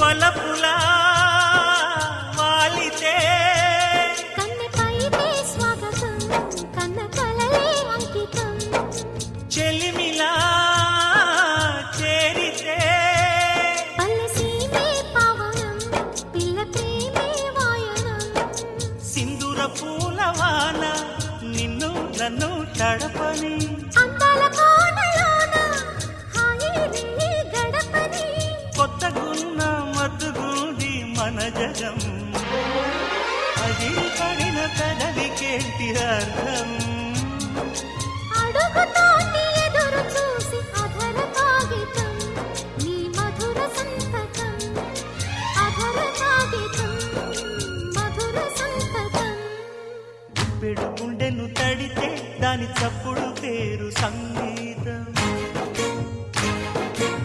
వలపులా వాలితే కన్నెపైతే స్వాగతం కన్న కలలే అంకితం చెలిమిలా చేరితే పల్లెసీమే పావనం పిల్ల ప్రేమే వాయనం సింధూర పూలవాన నిన్ను నన్ను తడపని అందాల కోనలోన హాయి నీ గడపని కొత్తగున్న మత్తుగుంది మన జగం అది పడిన పెదవికేంటి అర్థం